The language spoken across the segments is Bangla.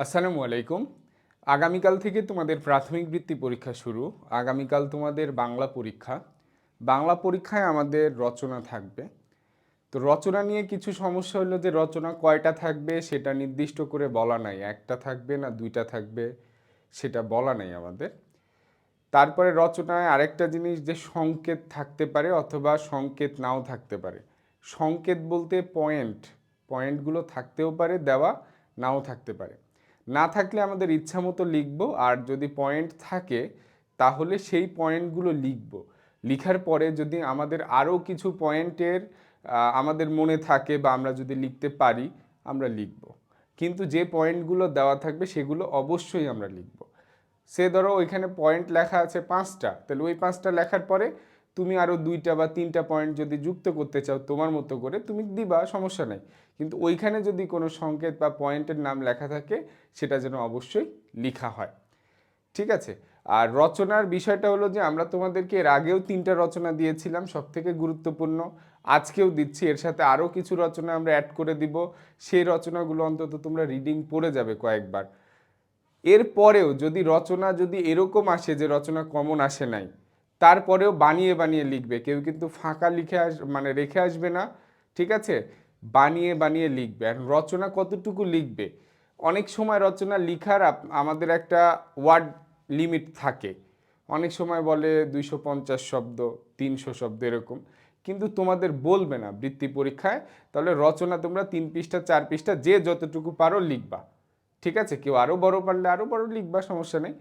আসসালামু আলাইকুম। আগামীকাল থেকে তোমাদের প্রাথমিক বৃত্তি পরীক্ষা শুরু। আগামীকাল তোমাদের বাংলা পরীক্ষা। বাংলা পরীক্ষায় আমাদের রচনা থাকবে। তো রচনা নিয়ে কিছু সমস্যা হলো যে রচনা কয়টা থাকবে সেটা নির্দিষ্ট করে বলা নাই। একটা থাকবে না দুইটা থাকবে সেটা বলা নাই আমাদের। তারপরে রচনায় আরেকটা জিনিস যে সংকেত থাকতে পারে অথবা সংকেত নাও থাকতে পারে। সংকেত বলতে পয়েন্টগুলো থাকতেও পারে দেওয়া, নাও থাকতে পারে। না থাকলে আমাদের ইচ্ছা মতো লিখবো, আর যদি পয়েন্ট থাকে তাহলে সেই পয়েন্টগুলো লিখবো। লিখার পরে যদি আমাদের আরও কিছু পয়েন্টের আমাদের মনে থাকে বা আমরা যদি লিখতে পারি আমরা লিখব। কিন্তু যে পয়েন্টগুলো দেওয়া থাকবে সেগুলো অবশ্যই আমরা লিখব। সে ধরো ওইখানে পয়েন্ট লেখা আছে 5টা, তাহলে ওই 5টা লেখার পরে তুমি আরও 2টা বা 3টা পয়েন্ট যদি যুক্ত করতে চাও তোমার মতো করে তুমি দিবা, সমস্যা নেই। কিন্তু ওইখানে যদি কোনো সংকেত বা পয়েন্টের নাম লেখা থাকে সেটা যেন অবশ্যই লেখা হয়। ঠিক আছে। আর রচনার বিষয়টা হলো যে আমরা তোমাদেরকে এর আগেও 3টা রচনা দিয়েছিলাম, সবথেকে গুরুত্বপূর্ণ। আজকেও দিচ্ছি, এর সাথে আরও কিছু রচনা আমরা অ্যাড করে দিব। সেই রচনাগুলো অন্তত তোমরা রিডিং পড়ে যাবে কয়েকবার। এরপরেও যদি রচনা যদি এরকম আসে যে রচনা কমন আসে নাই, তারপরেও বানিয়ে বানিয়ে লিখবে। কেউ কিন্তু ফাঁকা লিখে মানে রেখে আসবে না। ঠিক আছে, বানিয়ে বানিয়ে লিখবে। আর রচনা কতটুকু লিখবে, অনেক সময় রচনা লিখার আমাদের একটা ওয়ার্ড লিমিট থাকে। অনেক সময় বলে 250 শব্দ, 300 শব্দ এরকম। কিন্তু তোমাদের বলবে না বৃত্তি পরীক্ষায়, তাহলে রচনা তোমরা 3 পৃষ্ঠা 4 পৃষ্ঠা যে যতটুকু পারো লিখবা। ঠিক আছে, কেউ আরও বড় পারলে আরও বড় লিখবা, সমস্যা নেই।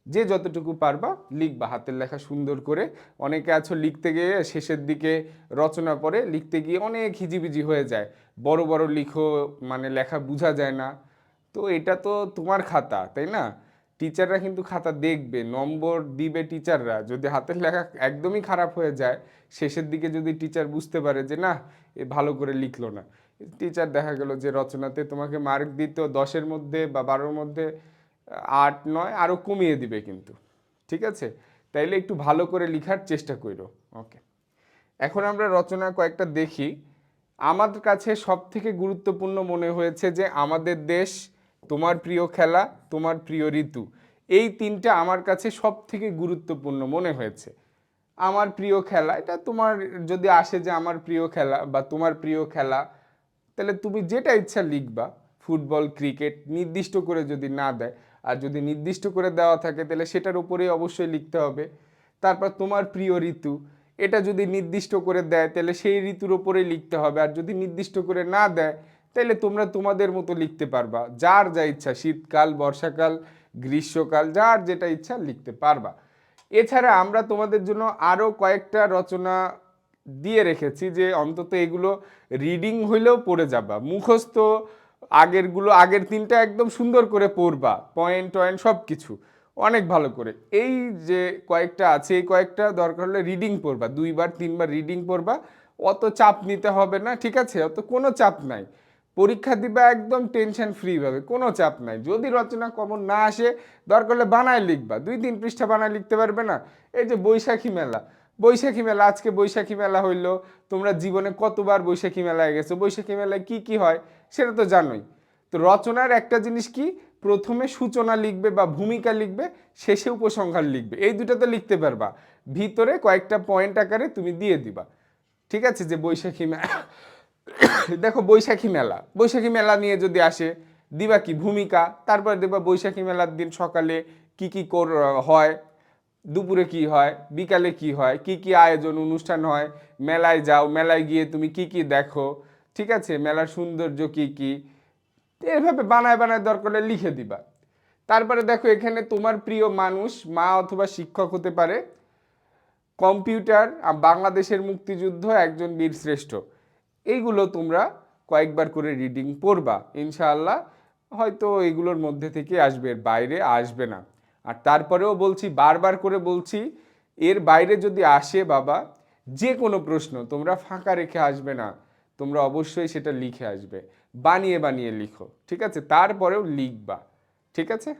যে যতটুকু পারবা লিখবা হাতের লেখা সুন্দর করে। অনেকে আছো লিখতে গিয়ে শেষের দিকে রচনা পড়ে লিখতে গিয়ে অনেক হিজিবিজি হয়ে যায়, বড় বড় লিখো, মানে লেখা বোঝা যায় না। তো এটা তো তোমার খাতা, তাই না? টিচাররা কিন্তু খাতা দেখবে, নম্বর দিবে টিচাররা। যদি হাতের লেখা একদমই খারাপ হয়ে যায়, শেষের দিকে যদি টিচার বুঝতে পারে যে না এ ভালো করে লিখলো না, টিচার দেখা গেল যে রচনাতে তোমাকে মার্ক দিত 10-এর মধ্যে বা 12-এর মধ্যে 8-9 আরও কমিয়ে দিবে কিন্তু। ঠিক আছে, তাইলে একটু ভালো করে লিখার চেষ্টা করো। ওকে, এখন আমরা রচনা কয়েকটা দেখি। আমার কাছে সব থেকে গুরুত্বপূর্ণ মনে হয়েছে যে আমাদের দেশ, তোমার প্রিয় খেলা, তোমার প্রিয় ঋতু। এই 3টা আমার কাছে সব থেকে গুরুত্বপূর্ণ মনে হয়েছে। আমার প্রিয় খেলা, এটা তোমার যদি আসে যে আমার প্রিয় খেলা বা তোমার প্রিয় খেলা, তাহলে তুমি যেটা ইচ্ছা লিখবা। ফুটবল, ক্রিকেট নির্দিষ্ট করে যদি না দেয়, আর যদি নির্দিষ্ট করে দেওয়া থাকে তাহলে সেটার উপরেই অবশ্যই লিখতে হবে। তারপর তোমার প্রিয় ঋতু, এটা যদি নির্দিষ্ট করে দেয় তাহলে সেই ঋতুর ওপরেই লিখতে হবে। আর যদি নির্দিষ্ট করে না দেয় তাহলে তোমরা তোমাদের মতো লিখতে পারবা, যার যা ইচ্ছা, শীতকাল, বর্ষাকাল, গ্রীষ্মকাল, যার যেটা ইচ্ছা লিখতে পারবা। এছাড়া আমরা তোমাদের জন্য আরও কয়েকটা রচনা দিয়ে রেখেছি যে অন্তত এগুলো রিডিং হইলেও পড়ে যাবা, মুখস্থ আগের 3টা একদম সুন্দর করে পড়বা, পয়েন্ট টয়েন্ট সব কিছু অনেক ভালো করে। এই যে কয়েকটা আছে এই কয়েকটা দরকার হলে রিডিং পড়বা, 2বার 3বার রিডিং পড়বা। অত চাপ নিতে হবে না, ঠিক আছে? অত কোনো চাপ নাই। পরীক্ষা দিবা একদম টেনশন ফ্রি ভাবে, কোনো চাপ নাই। যদি রচনা কমন না আসে দরকার হলে বানায় লিখবা, 2-3 পৃষ্ঠা বানায় লিখতে পারবে না? এই যে বৈশাখী মেলা, বৈশাখী মেলা, আজকে বৈশাখী মেলা হইলো। তোমরা জীবনে কতবার বৈশাখী মেলায় গেছো, বৈশাখী মেলায় কি কি হয় সেটা তো জানোই। তো রচনার একটা জিনিস কি, প্রথমে সূচনা লিখবে বা ভূমিকা লিখবে, শেষে উপসংহার লিখবে, এই দুটো তো লিখতে পারবা। ভিতরে কয়েকটা পয়েন্ট আকারে তুমি দিয়ে দিবা। ঠিক আছে, যে বৈশাখী মেলা দেখো বৈশাখী মেলা নিয়ে যদি আসে দিবা কি ভূমিকা, তারপর দেখবা বৈশাখী মেলার দিন সকালে কি কি হয়, দুপুরে কি হয়, বিকালে কি হয়, কি কি আয়োজন অনুষ্ঠান হয়, মেলায় যাও, মেলায় গিয়ে তুমি কি কি দেখো, ঠিক আছে, মেলার সৌন্দর্য কি কি, এভাবে বানায় বানায় দরকার হলে লিখে দিবা। তারপরে দেখো এখানে তোমার প্রিয় মানুষ, মা অথবা শিক্ষক হতে পারে, কম্পিউটার, বাংলাদেশের মুক্তিযুদ্ধ, একজন বীরশ্রেষ্ঠ। এইগুলো তোমরা কয়েকবার করে রিডিং পড়বা, ইনশাআল্লাহ হয়তো এগুলোর মধ্যে থেকে আসবে, এর বাইরে আসবে না। আর তারপরেও বলছি, বারবার করে বলছি, এর বাইরে যদি আসে বাবা যে কোনো প্রশ্ন, তোমরা ফাঁকা রেখে আসবে না, তোমরা অবশ্যই সেটা লিখে আসবে, বানিয়ে বানিয়ে লিখো। ঠিক আছে, তারপরেও লিখবা। ঠিক আছে।